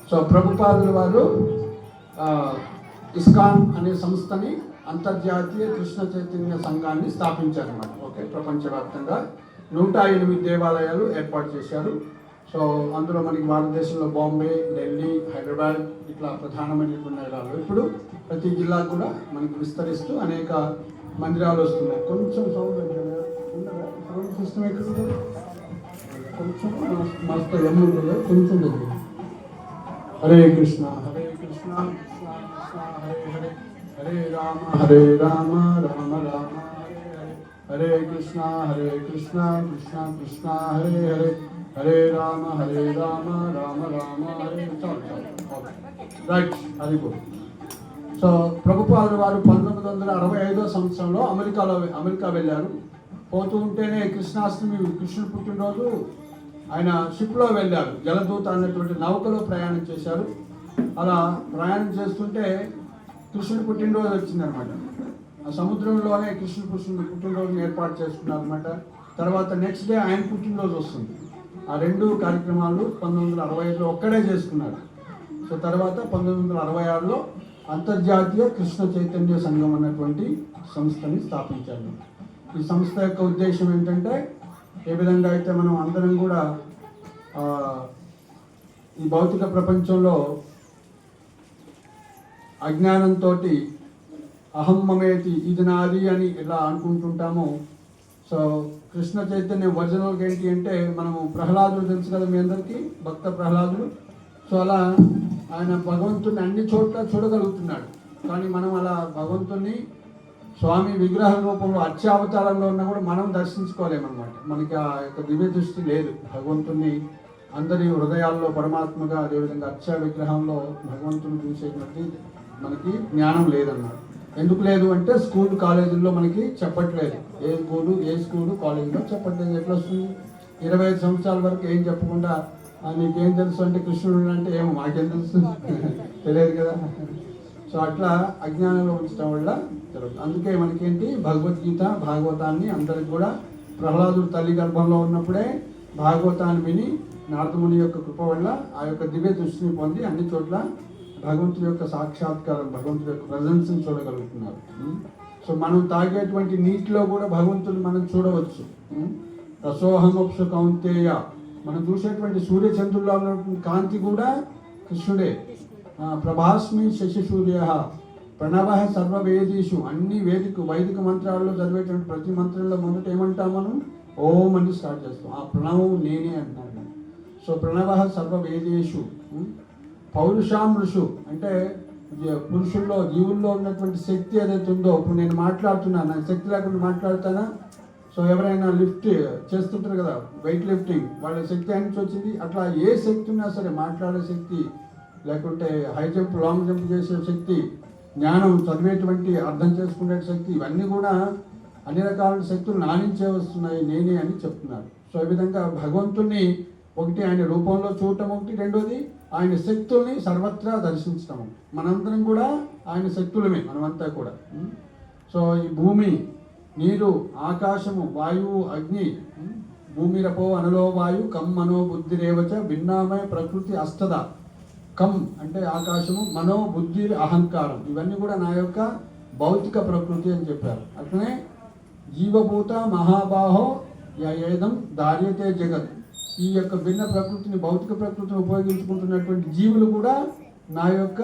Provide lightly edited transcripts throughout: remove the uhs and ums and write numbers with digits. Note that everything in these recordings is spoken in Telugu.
సో ప్రభుపాదుల వారు ఇస్కాన్ అనే సంస్థని అంతర్జాతీయ కృష్ణ చైతన్య సంఘాన్ని స్థాపించారన్నమాట. ఓకే, ప్రపంచవ్యాప్తంగా 108 దేవాలయాలు ఏర్పాటు చేశారు. సో అందులో మనకి భారతదేశంలో బాంబే, ఢిల్లీ, హైదరాబాద్ ఇట్లా ప్రధానమైనటువంటి నగరాలు. ఇప్పుడు ప్రతి జిల్లా కూడా మనకి విస్తరిస్తూ అనేక మందిరాలు వస్తున్నాయి. కొంచెం సౌండ్ సౌండ్ సిస్టమ్ ఎక్కడ కొంచెం మస్తు ఎమ్ము కొంచెం దగ్గర. హరే కృష్ణ హరే కృష్ణ కృష్ణ కృష్ణ హరే హరే, హరే రామ రామ రామ హరే హరే, హరే కృష్ణ కృష్ణ కృష్ణ హరే హరే, హరే రామ రామ రామ హరే. రైట్, అది కూడా. సో ప్రభుపాదుల వారు 1965 సంవత్సరంలో అమెరికా వెళ్ళారు. పోతూ ఉంటేనే కృష్ణాష్టమి, కృష్ణుడు పుట్టినరోజు, ఆయన షిప్లో వెళ్ళారు. జలదూత అన్నటువంటి నౌకలో ప్రయాణం చేశారు. అలా ప్రయాణం చేస్తుంటే కృష్ణుడి పుట్టినరోజు వచ్చిందనమాట. ఆ సముద్రంలోనే కృష్ణుడు పుట్టినరోజుని ఏర్పాటు చేసుకున్నారనమాట. తర్వాత నెక్స్ట్ డే ఆయన పుట్టినరోజు వస్తుంది. ఆ రెండు కార్యక్రమాలు 1965లో ఒక్కడే చేసుకున్నారు. సో తర్వాత 1966లో అంతర్జాతీయ కృష్ణ చైతన్య సంఘం అన్నటువంటి సంస్థని స్థాపించారు. ఈ సంస్థ యొక్క ఉద్దేశం ఏంటంటే, ఏ విధంగా అయితే మనం అందరం కూడా ఈ భౌతిక ప్రపంచంలో అజ్ఞానంతో అహం మమేతి, ఇది నాది అని ఇలా అనుకుంటుంటామో, సో కృష్ణ చైతన్యం ఒరిజినల్గా ఏంటి అంటే, మనము ప్రహ్లాదుడు తెలుసు కదా మీ అందరికీ, భక్త ప్రహ్లాదుడు. సో అలా ఆయన భగవంతుని అన్ని చోట్ల చూడగలుగుతున్నాడు. కానీ మనం అలా భగవంతుని స్వామి విగ్రహ రూపంలో అర్చావతారంలో ఉన్నా కూడా మనం దర్శించుకోలేమన్నమాట. మనకి ఆ యొక్క దివ్య దృష్టి లేదు. భగవంతుని అందరి హృదయాల్లో పరమాత్మగా, అదేవిధంగా అర్చా విగ్రహంలో భగవంతుని చూసేటువంటి మనకి జ్ఞానం లేదన్నమాట. ఎందుకు లేదు అంటే, స్కూల్ కాలేజీల్లో మనకి చెప్పట్లేదు. ఏ స్కూలు కాలేజీలో చెప్పట్లేదు. ఎట్లా వస్తుంది? 25 సంవత్సరాల వరకు ఏం చెప్పకుండా నీకేం తెలుసు అంటే కృష్ణుడు అంటే ఏమో మాకేం తెలుసు తెలియదు కదా. సో అట్లా అజ్ఞానంలో ఉంచడం వల్ల జరుగుతుంది. అందుకే మనకేంటి, భగవద్గీత భాగవతాన్ని అందరికి కూడా ప్రహ్లాదుడు తల్లి గర్భంలో ఉన్నప్పుడే భాగవతాన్ని విని నారదముని యొక్క కృప వల్ల ఆ యొక్క దివ్య దృష్టిని పొంది అన్ని చోట్ల భగవంతుడి యొక్క సాక్షాత్కారం, భగవంతుడి యొక్క ప్రజెన్స్ని చూడగలుగుతున్నారు. సో మనం తాగేటువంటి నీటిలో కూడా భగవంతుని మనం చూడవచ్చు. రసోహమప్సు కౌంతేయ, మనం చూసేటువంటి సూర్యచంద్రుల్లో ఉన్నటువంటి కాంతి కూడా కృష్ణుడే. ప్రభాస్మి శశి సూర్య ప్రణవ సర్వవేదీషు, అన్ని వైదిక మంత్రాల్లో చదివేటువంటి ప్రతి మంత్రంలో మొదట ఏమంటాం మనం? ఓం అని స్టార్ట్ చేస్తాం. ఆ ప్రణవం నేనే అంటున్నాను. సో ప్రణవ సర్వవేదేషు. పౌరుషామృషు అంటే పురుషుల్లో, జీవుల్లో ఉన్నటువంటి శక్తి ఏదైతే ఉందో, ఇప్పుడు నేను మాట్లాడుతున్నాను, నాకు శక్తి లేకుండా మాట్లాడుతానా? సో ఎవరైనా లిఫ్ట్ చేస్తుంటారు కదా, వెయిట్ లిఫ్టింగ్, వాళ్ళ శక్తి నుంచి వచ్చింది. అట్లా ఏ శక్తి ఉన్నా సరే, మాట్లాడే శక్తి, లేకుంటే హై జంప్, లాంగ్ జంప్ చేసే శక్తి, జ్ఞానం, చదివేటువంటి అర్థం చేసుకునే శక్తి, ఇవన్నీ కూడా అన్ని రకాల శక్తులు నా నుంచే వస్తున్నాయి, నేనే అని చెప్తున్నారు. సో ఈ విధంగా భగవంతుని ఒకటి ఆయన రూపంలో చూడటం ఒకటి, రెండోది ఆయన శక్తుల్ని సర్వత్రా దర్శించటం. మనందరం కూడా ఆయన శక్తులమే, మనమంతా కూడా. సో ఈ భూమి, నీరు, ఆకాశము, వాయువు, అగ్ని, భూమిరపో అనలో వాయు, కమ్ మనో బుద్ధిరేవచ భిన్నామయ ప్రకృతి అష్టద. కమ్ అంటే ఆకాశము, మనో బుద్ధి అహంకారం, ఇవన్నీ కూడా నా యొక్క భౌతిక ప్రకృతి అని చెప్పారు. అట్లనే జీవభూత మహాబాహో ఏదం దార్యతే జగత్, ఈ యొక్క భిన్న ప్రకృతిని, భౌతిక ప్రకృతిని ఉపయోగించుకుంటున్నటువంటి జీవులు కూడా నా యొక్క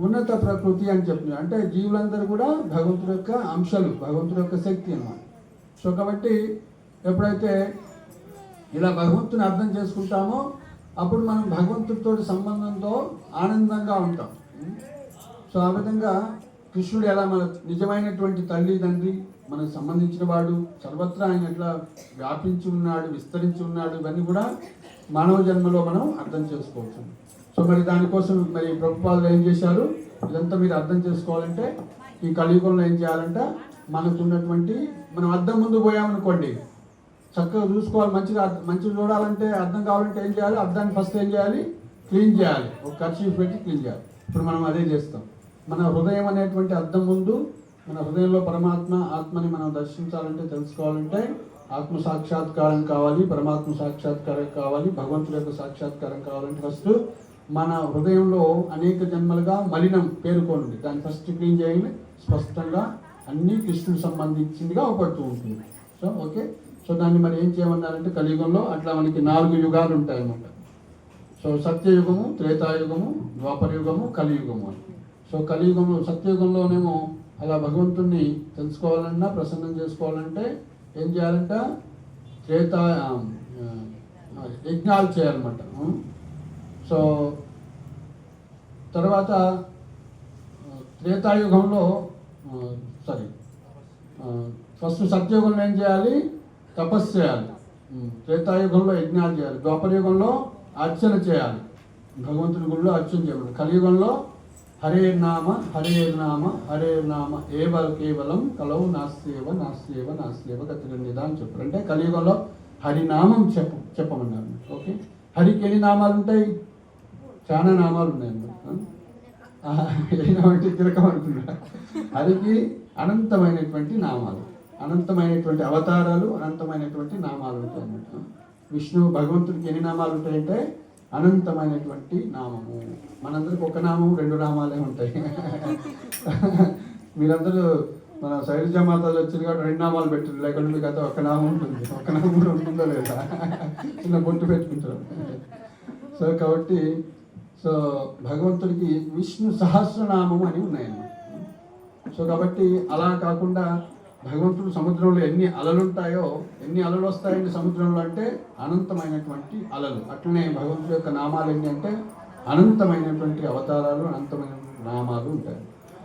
ఉన్నత ప్రకృతి అని చెప్తున్నారు. అంటే జీవులందరూ కూడా భగవంతుడి యొక్క అంశాలు, భగవంతుడి యొక్క శక్తి అన్నమాట. సో కాబట్టి ఎప్పుడైతే ఇలా భగవంతుని అర్థం చేసుకుంటామో, అప్పుడు మనం భగవంతుడితో సంబంధంతో ఆనందంగా ఉంటాం. సో ఆ విధంగా కృష్ణుడు ఎలా మన నిజమైనటువంటి తల్లి, తండ్రి, మనకు సంబంధించిన వాడు, సర్వత్రా ఆయన ఎట్లా వ్యాపించి ఉన్నాడు, విస్తరించి ఉన్నాడు, ఇవన్నీ కూడా మానవ జన్మలో మనం అర్థం చేసుకోవచ్చు. సో మరి దానికోసం మరి ప్రభుపాదులు ఏం చేశారు? ఇదంతా మీరు అర్థం చేసుకోవాలంటే, ఈ కలియుగంలో ఏం చేయాలంటే, మనకున్నటువంటి, మనం అద్దం ముందు పోయామనుకోండి, చక్కగా చూసుకోవాలి, మంచిగా చూడాలంటే, అర్థం కావాలంటే ఏం చేయాలి? అద్దాన్ని ఫస్ట్ ఏం చేయాలి? క్లీన్ చేయాలి. ఒక కర్చీఫ్ పెట్టి క్లీన్ చేయాలి. ఇప్పుడు మనం అదే చేస్తాం. మన హృదయం అనేటువంటి అద్దం ముందు, మన హృదయంలో పరమాత్మ ఆత్మని మనం దర్శించాలంటే, తెలుసుకోవాలంటే, ఆత్మ సాక్షాత్కారం కావాలి, పరమాత్మ సాక్షాత్కారం కావాలి, భగవంతుడి యొక్క సాక్షాత్కారం కావాలంటే ఫస్ట్ మన హృదయంలో అనేక జన్మలుగా మలినం పేరుకోండి. దాన్ని ఫస్ట్ క్లీన్ చేయండి. స్పష్టంగా అన్నీ కృష్ణుడు సంబంధించిందిగా అవపడుతూ ఉంటుంది. So okay. సో దాన్ని మరి ఏం చేయమన్నారంటే కలియుగంలో అట్లా మనకి 4 యుగాలు ఉంటాయన్నమాట. సో సత్యయుగము, త్రేతాయుగము, ద్వాపరయుగము, కలియుగము అని. సో కలియుగంలో సత్యయుగంలోనేమో అలా భగవంతుణ్ణి తెలుసుకోవాలన్నా ప్రసన్నం చేసుకోవాలంటే ఏం చేయాలంట? యజ్ఞాలు చేయాలన్నమాట. సో తర్వాత త్రేతాయుగంలో ఫస్ట్ సత్యయుగంలో ఏం చేయాలి? తపస్సు చేయాలి. త్రేతాయుగంలో యజ్ఞాలు చేయాలి. ద్వాపరయుగంలో అర్చన చేయాలి, భగవంతుని గుడిలో అర్చన చేయాలి. కలియుగంలో హరే నామ హరే నామ హరే నామ ఏవ కేవలం కలవు నాస్యేవ నాస్యేవ నాస్యేవ గతిరన్యదా అని చెప్పారు. అంటే కలియుగంలో హరినామం చెప్పమన్నారు. ఓకే. హరికి ఎన్ని నామాలు ఉంటాయి? చాలా నామాలు ఉన్నాయన్నమాట. ఏమంటే తిరకం అంటున్నా. హరికి అనంతమైనటువంటి నామాలు, అనంతమైనటువంటి అవతారాలు, అనంతమైనటువంటి నామాలు ఉంటాయి అన్నమాట. విష్ణు భగవంతుడికి ఎన్ని నామాలు ఉంటాయంటే అనంతమైనటువంటి నామము. మనందరికి ఒక నామము 2 నామాలే ఉంటాయి. మీరందరూ మన శైలజామాతలు వచ్చింది కాబట్టి 2 నామాలు పెట్టారు, లేకుండా మీకు అయితే ఒక నామం ఉంటుంది. ఒక నామం కూడా ఉంటుందో లేదా? చిన్న బొట్టు పెట్టుకుంటారు. సో కాబట్టి సో భగవంతుడికి విష్ణు సహస్రనామం అని ఉన్నాయన్నమాట. సో కాబట్టి అలా కాకుండా భగవంతుడు సముద్రంలో ఎన్ని అలలు ఉంటాయో, ఎన్ని అలలు వస్తాయండి సముద్రంలో అంటే అనంతమైనటువంటి అలలు. అట్లనే భగవంతుడి యొక్క నామాలు ఎన్ని అంటే అనంతమైనటువంటి అవతారాలు, అనంతమైనటువంటి నామాలు ఉంటాయి.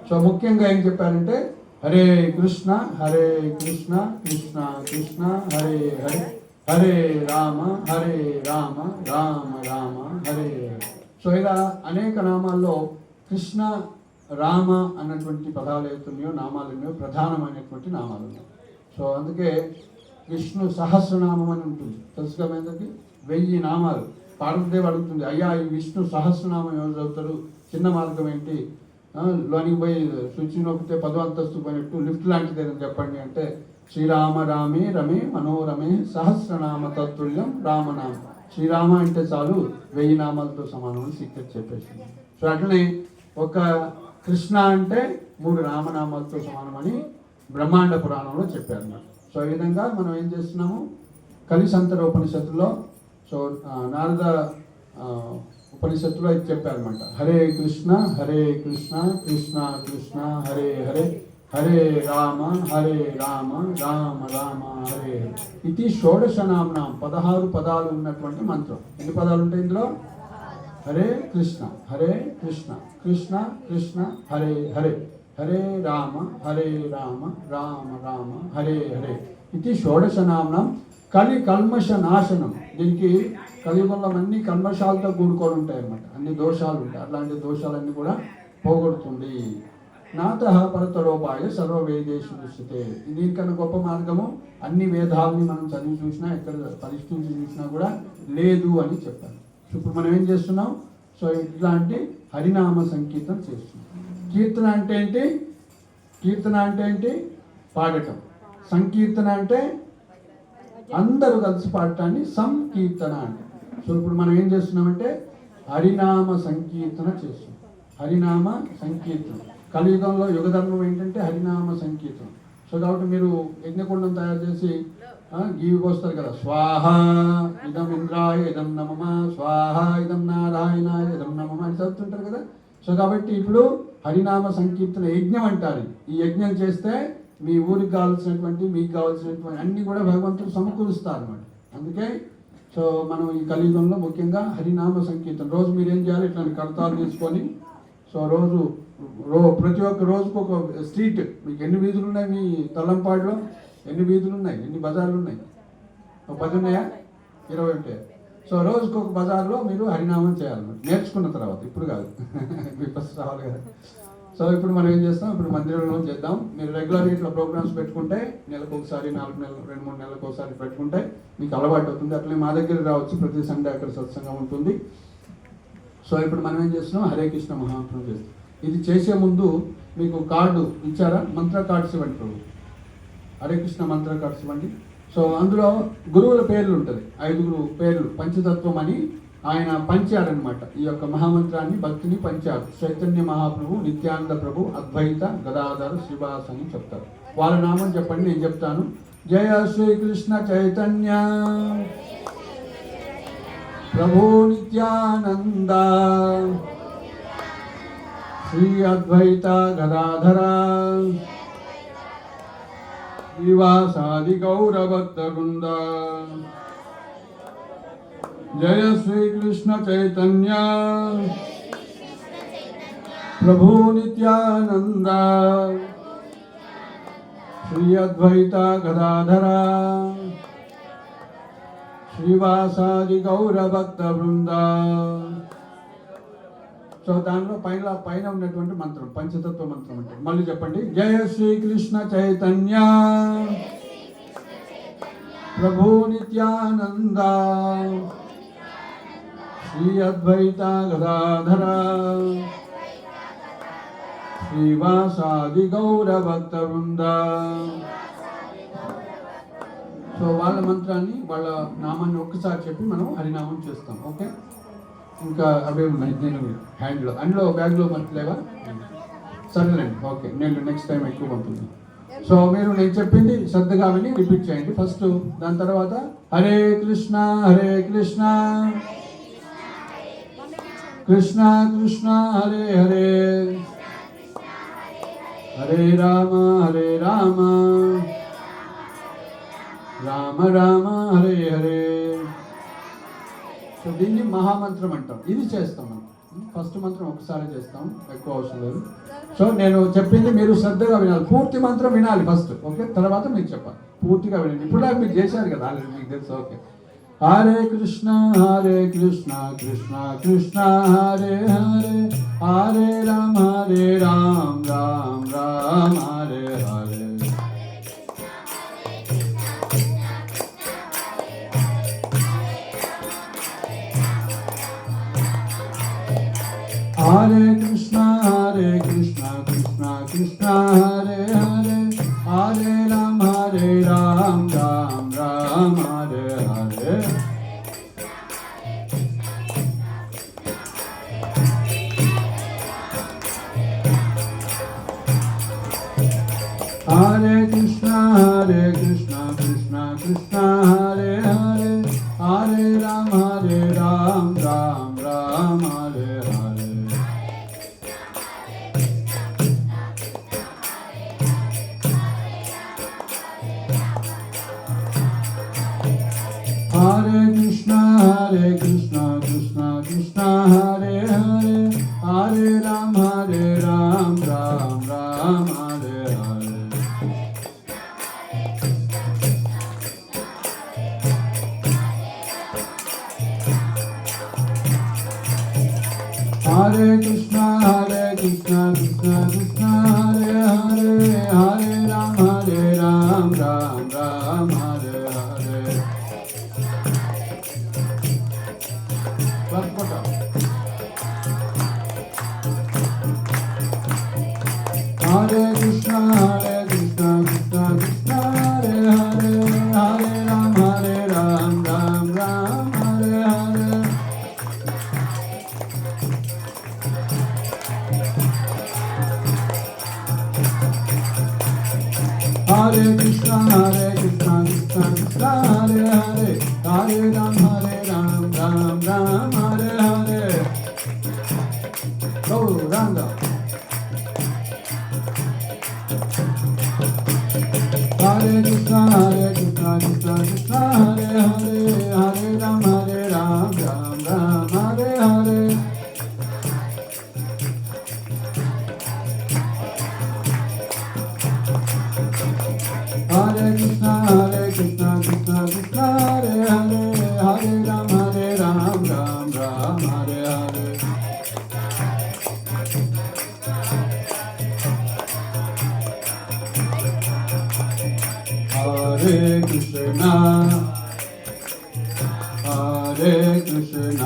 సో ముఖ్యంగా ఏం చెప్పారంటే హరే కృష్ణ కృష్ణ కృష్ణ హరే హరే, హరే రామ రామ రామ హరే. సో ఇలా అనేక నామాల్లో కృష్ణ రామ అన్నటువంటి పదాలు ఏతున్నాయో, నామాలు ఉన్నాయో, ప్రధానమైనటువంటి నామాలు ఉన్నాయి. సో అందుకే విష్ణు సహస్రనామం అని ఉంటుంది. తెలుసుగా మీదకి 1000 నామాలు. పార్వతీదేవి అడుగుతుంది, అయ్యా ఈ విష్ణు సహస్రనామం ఎవరు చదువుతారు? చిన్న మార్గం ఏంటి? లోనికి పోయి స్విచ్ నొక్కితే 10వ అంతస్తు పోయినట్టు లిఫ్ట్ లాంటిది ఏదని చెప్పండి అంటే శ్రీరామ రామే రమే మనోరమే సహస్రనామ తత్తుల్యం రామనామ. శ్రీరామ అంటే చాలు 1000 నామాలతో సమానం అని సీక్రెట్ చెప్పేసింది. సో అట్లనే ఒక కృష్ణ అంటే 3 రామనామాలతో సమానమని బ్రహ్మాండ పురాణంలో చెప్పారు. సో ఈ విధంగా మనం ఏం చేస్తున్నాము? కలిసంతర ఉపనిషత్తులో, సో నారద ఉపనిషత్తులో ఇది చెప్పారనమాట. హరే కృష్ణ కృష్ణ కృష్ణ హరే హరే, హరే రామ రామ రామ హరే హరే. ఇది షోడశనామ్నాం 16 పదాలు ఉన్నటువంటి మంత్రం. ఎన్ని పదాలు ఉంటాయి ఇందులో? హరే కృష్ణ కృష్ణ కృష్ణ హరే హరే, హరే రామ రామ రామ హరే హరే. ఇది షోడశనామ్నాం కలి కల్మష నాశనం. దీనికి కలియుగంలో అన్ని కల్మషాలతో కూడుకొని ఉంటాయి అన్నమాట. అన్ని దోషాలు ఉంటాయి. అట్లాంటి దోషాలన్నీ కూడా పోగొడుతుంది. నాతః పరతరోపాయ సర్వవేదేషు దృశ్యతే. దీనికన్నా గొప్ప మార్గము అన్ని వేదాలని మనం చదివి చూసినా, ఎక్కడ పరిష్కరించి చూసినా కూడా లేదు అని చెప్పారు. ఇప్పుడు మనం ఏం చేస్తున్నాం? సో ఇట్లాంటి హరినామ సంకీర్తన చేస్తున్నాం. కీర్తన అంటే ఏంటి? కీర్తన అంటే ఏంటి? పాడటం. సంకీర్తన అంటే అందరూ కలిసి పాడటాన్ని సంకీర్తన అంటే. సో ఇప్పుడు మనం ఏం చేస్తున్నామంటే హరినామ సంకీర్తన చేస్తున్నాం. హరినామ సంకీర్తన. కలియుగంలో యుగధర్మం ఏంటంటే హరినామ సంకీర్తన. సో కాబట్టి మీరు యజ్ఞకుండం తయారు చేసి గీవి పోస్తారు కదా, స్వాహ ఇదం ఇంద్రాయ ఇదం నమమ, స్వాహ ఇదం నారాయణాయ ఇదం నమమ అని చదువుతుంటారు కదా. సో కాబట్టి ఇప్పుడు హరినామ సంకీర్తన యజ్ఞం అంటారు. ఈ యజ్ఞం చేస్తే మీ ఊరికి కావాల్సినటువంటి, మీకు కావాల్సినటువంటి అన్ని కూడా భగవంతుడు సమకూరుస్తారు అన్నమాట. అందుకే సో మనం ఈ కలియుగంలో ముఖ్యంగా హరినామ సంకీర్తన రోజు మీరు ఏం చేయాలి? ఇట్లాంటి కర్తాలు తీసుకొని సో ప్రతి ఒక్క రోజుకు ఒక స్ట్రీట్, మీకు ఎన్ని వీధులు ఉన్నాయి మీ తల్లంపాడులో? ఎన్ని వీధులు ఉన్నాయి? ఎన్ని బజార్లు ఉన్నాయి? 10 ఉన్నాయా? 20 ఉంటాయా? సో రోజుకు ఒక బజార్లో మీరు హరినామం చేయాలన్నమాట. నేర్చుకున్న తర్వాత, ఇప్పుడు కాదు, మీకు ఫస్ట్ రావాలి కదా. సో ఇప్పుడు మనం ఏం చేస్తాం? ఇప్పుడు మందిరంలో చేద్దాం. మీరు రెగ్యులర్గా ఇట్లా ప్రోగ్రామ్స్ పెట్టుకుంటే నెలకు ఒకసారి, 4 నెలలు, 2-3 నెలలకు ఒకసారి పెట్టుకుంటే మీకు అలవాటు అవుతుంది. అట్లనే మా దగ్గర రావచ్చు, ప్రతి సండే అక్కడ సత్సంగం ఉంటుంది. సో ఇప్పుడు మనం ఏం చేస్తున్నాం? హరే కృష్ణ మహాత్మ చేస్తాం. ఇది చేసే ముందు మీకు కార్డు ఇచ్చారా? మంత్ర కార్డ్స్ ఇవ్వండి ప్రభు. హరే కృష్ణ మంత్ర కార్డ్స్ ఇవ్వండి. సో అందులో గురువుల పేర్లు ఉంటుంది, 5 పేర్లు పంచతత్వం అని ఆయన పంచారనమాట. ఈ యొక్క మహామంత్రాన్ని భక్తిని పంచారు. చైతన్య మహాప్రభు, నిత్యానంద ప్రభు, అద్వైత గదాధర శ్రీవాస్ అని చెప్తారు. వాళ్ళ నామం చెప్పండి, నేను చెప్తాను. జయ శ్రీకృష్ణ చైతన్య ప్రభు నిత్యానంద శ్రీ అద్వైత గదాధర శ్రీవాసాది గౌరభక్త వృంద. జయ శ్రీకృష్ణ చైతన్య ప్రభు నిత్యానంద శ్రీ అద్వైత గదాధర శ్రీవాసాది గౌరభక్త వృంద. సో దానిలో పైన ఉన్నటువంటి మంత్రం పంచతత్వ మంత్రం అంటే మళ్ళీ చెప్పండి. జయ శ్రీకృష్ణ చైతన్య ప్రభు నిత్యానంద శ్రీ అద్వైత గదాధర శ్రీవాసాది గౌరభక్త వృంద. సో వాళ్ళ మంత్రాన్ని వాళ్ళ నామాన్ని ఒక్కసారి చెప్పి మనం హరినామం చేస్తాం. ఓకే, ఇంకా అవే ఉన్నాయి నేను హ్యాండ్లో అందులో బ్యాగ్లో మర్చిలేవా? సరేనండి, ఓకే, నేను నెక్స్ట్ టైం ఎక్కువ పంపుతాను. సో మీరు నేను చెప్పింది శ్రద్ధగా విని రిపీట్ చేయండి ఫస్ట్. దాని తర్వాత హరే కృష్ణ హరే కృష్ణ కృష్ణ కృష్ణ హరే హరే హరే రామ రామ రామ హరే హరే. సో దీన్ని మహామంత్రం అంటాం. ఇది చేస్తాం మనం. ఫస్ట్ మంత్రం ఒకసారి చేస్తాం, ఎక్కువ అవసరం లేదు. సో నేను చెప్పింది మీరు శ్రద్ధగా వినాలి, పూర్తి మంత్రం వినాలి ఫస్ట్. ఓకే, తర్వాత మీకు చెప్పాలి, పూర్తిగా వినండి. ఇప్పుడు దాకా మీరు చేశారు కదా ఆల్రెడీ, మీకు తెలుసు. Okay, Hare Krishna Krishna Krishna Hare Hare Hare Rama Rama Rama Hare Hare. Hare Krishna Krishna Krishna Hare Hare Hare Rama Rama Rama Hare Hare. Hare Krishna Krishna Krishna Hare Hare Hare Rama Rama Rama Hare Hare. Hare Krishna Krishna Krishna Hare Hare Hare Rama Rama Rama Hare Hare. Hare Krishna Krishna Krishna Hare Hare Hare Rama Rama Hare Hare. Hare Krishna Krishna Krishna Hare Hare Hare Rama Rama Hare Hare. Hare Krishna Krishna Krishna Hare Hare Hare Rama Rama Hare Hare. Gauranga. Hare Krishna Krishna Hare Hare Hare Rama Rama Hare Hare. Hare Krishna Krishna Krishna Hare Hare Hare Rama Rama Hare Hare. Hare Krishna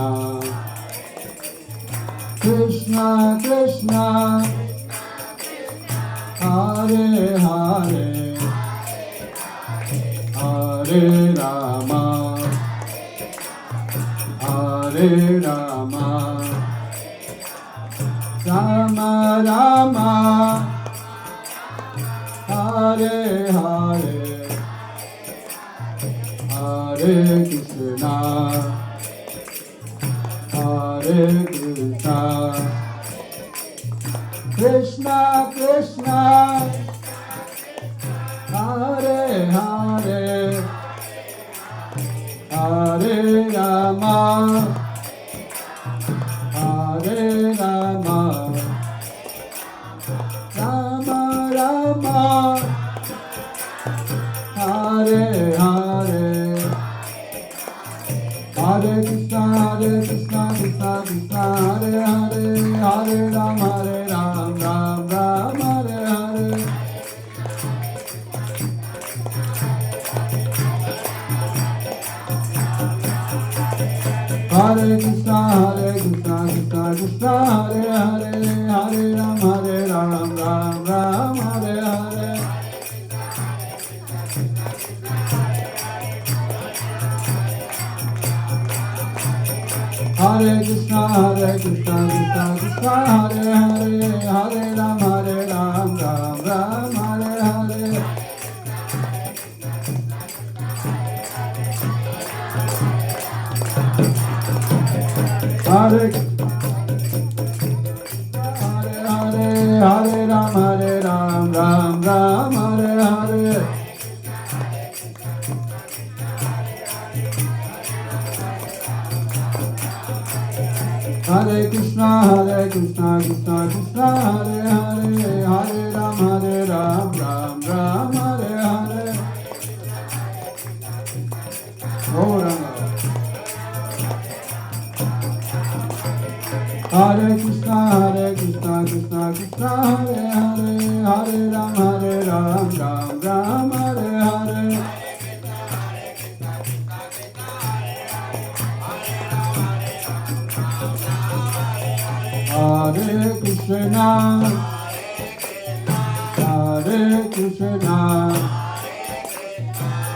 Krishna Krishna Hare Hare Hare Hare Rama, Rama Rama, Hare Hare, Hare Krishna, Hare Krishna, Krishna Krishna, Hare Hare, Hare Rama, Hare Rama, Rama Rama, Hare Hare, Hare Krishna, Krishna Krishna, Hare Hare, Hare Rama, Ram Ram, Hare Hare. Hare Krishna, Krishna Krishna, Hare Hare, Hare Ram, Ram Ram, Hare Hare. Hare Krishna, Krishna Krishna, Hare Hare, Hare Ram, Ram Ram, Hare Hare. Hare Hare Ram, Ram Ram, Hare Hare. Hare Krishna, Krishna Krishna, Hare Hare, Hare Ram, Ram Ram, Hare Hare. Oh Rama. Hare Krishna, Krishna Krishna, Hare Hare, Hare Ram, Ram Ram, Hare Hare. Hare Krishna, Hare Krishna,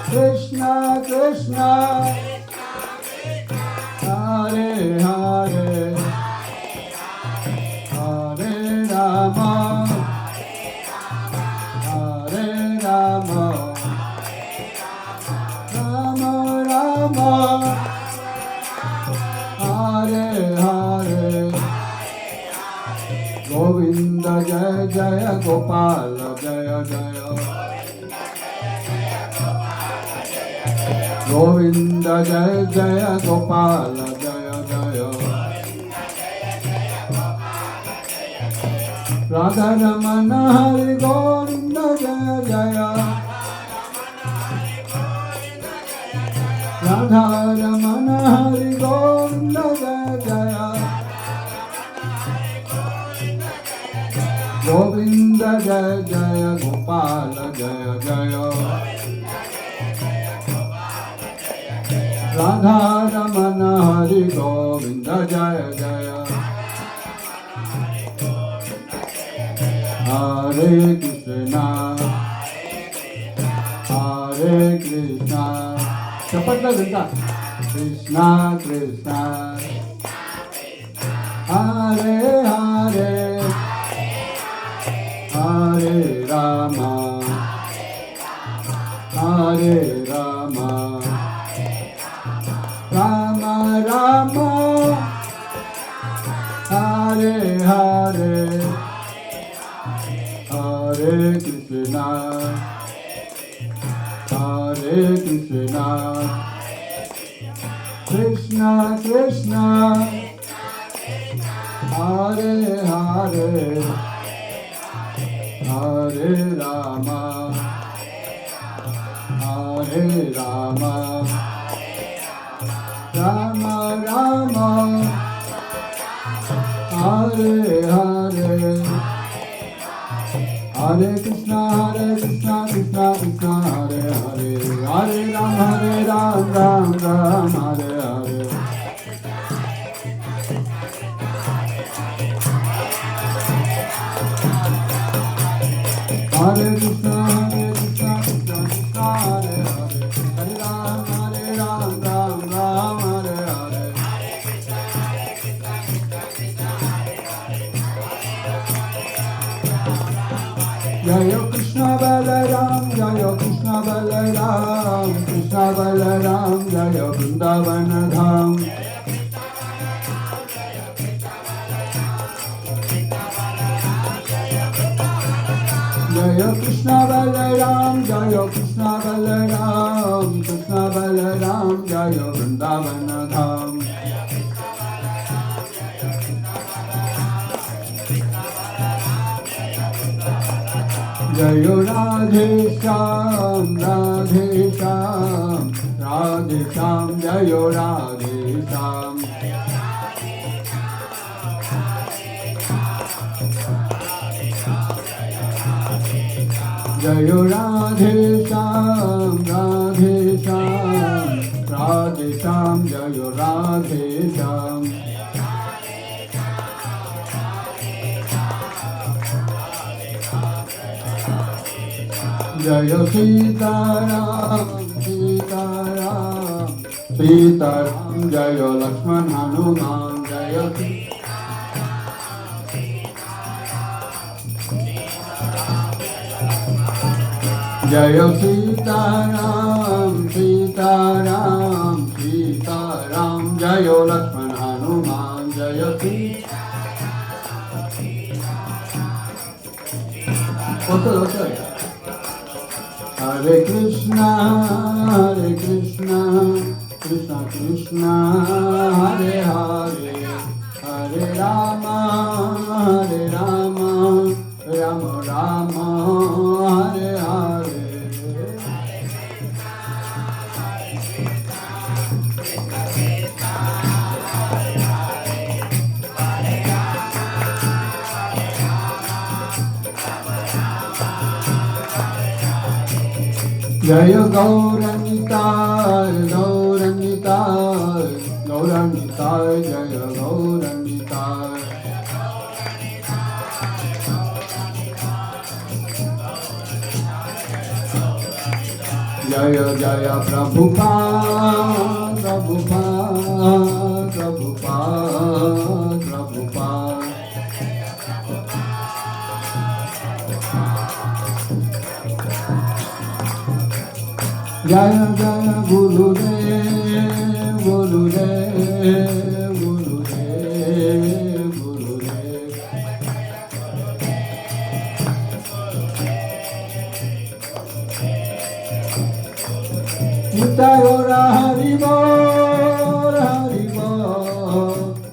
Krishna Krishna, Hare Hare, Hare Rama, Hare Rama, Rama Rama, Hare Hare. Govinda Jaya Jaya Gopala Jaya Jaya, Govinda Jaya Jaya Gopala Jaya Jaya, Radha Ramana Hari Govinda Jaya Jaya, Radha Ramana Hari Govinda Jaya Jaya, Govinda Jaya Jaya Gopala Jaya Jaya, Radha Ramana Hari Govinda Jaya Jaya. Hare Krishna, Hare Krishna, చప్పట్ల వింటా. Krishna Krishna, Hare Hare, Hare Rama, Hare Rama, Rama Rama, Hare Hare, Hare Krishna, Hare Krishna, Krishna Krishna, Hare Hare, Hare Rama, Hare Rama, Rama Rama, Hare Hare, Hare Krishna, Krishna Krishna, Hare Hare, Hare Ram, Ram Ram, Hare Hare. Hare Krishna, Krishna Krishna, Hare Hare, Hare Ram, Ram Ram, Hare Hare. जय कृष्ण बलराम जय कृष्ण बलराम कृष्ण बलराम जय वृंदावन धाम जय कृष्ण बलराम कृष्ण बलराम जय वृंदावन धाम जय राधे श्याम राधे श्याम राधे श्याम जय राधे श्याम जय राधे श्याम राधे श्याम राधे श्याम जय राधे श्याम जय सीताराम सीताराम सीताराम जय लक्ष्मण हनुमान जय जय सीताराम सीताराम सीताराम जय लक्ष्मण हनुमान जय हरे कृष्णा कृष्णा कृष्णा हरे हरे हरे राम राम राम हरे हरे जय गौरनिताय गौरनिताय गौरनिताय जय गौरनिताय जय जय प्रभुपाद प्रभुपाद प्रभुपाद प्रभुपाद जय जय गुरुदेव गुरुदेव गुरुदेव गुरुदेव नित्य गौरा हरि बोल हरि बोल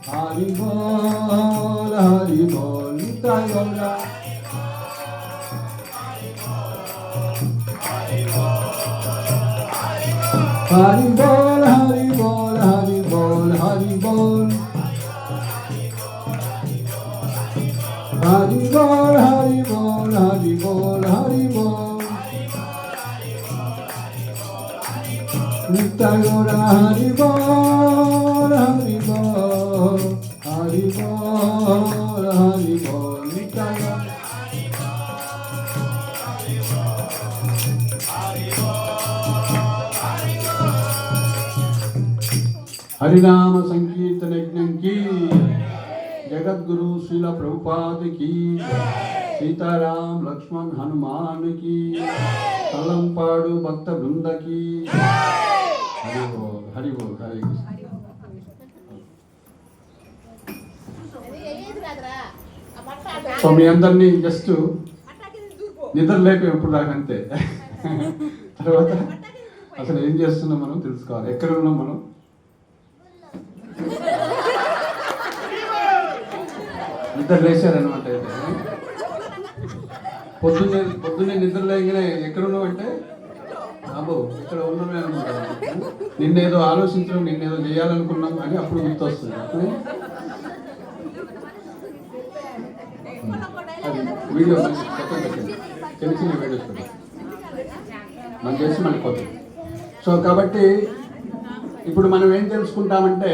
हरि बोल हरि बोल नित्य गौरा हरि बोल हरि बोल हरि बोल हरि बोल हरि बोल हरि बोल हरि बोल हरि बोल नित्य गौरा हरि बोल हरि बोल हरि बोल हरि बोल नित्य हरिनाम संकीर्तन यज्ञ की जगद्गुरु श्रील प्रभुपाद की सीताराम लक्ष्मण हनुमान की कलंपाड़ु भक्त वृंद की हरि बोल हरि बोल हरे సో మీ అందరినీ జస్ట్ నిద్ర లేపే ఇప్పుడు దాకంతే తర్వాత అసలు ఏం చేస్తున్నాం మనం తెలుసుకోవాలి ఎక్కడ ఉన్నాం మనం నిద్ర లేచారనమాట అయితే పొద్దున్నే నిద్ర లేకనే ఎక్కడున్నావు అంటే అబ్బో ఇక్కడ ఉన్నామే అనుకుంటాను నిన్నేదో ఆలోచించడం నిన్నేదో చేయాలనుకున్నాం అని అప్పుడు గుర్తొస్తుంది అది వీడియో పెట్టండి చిన్న చిన్న వీడియోస్ పెట్టండి మనం చేసి మళ్ళీ పోతాం సో కాబట్టి ఇప్పుడు మనం ఏం తెలుసుకుంటామంటే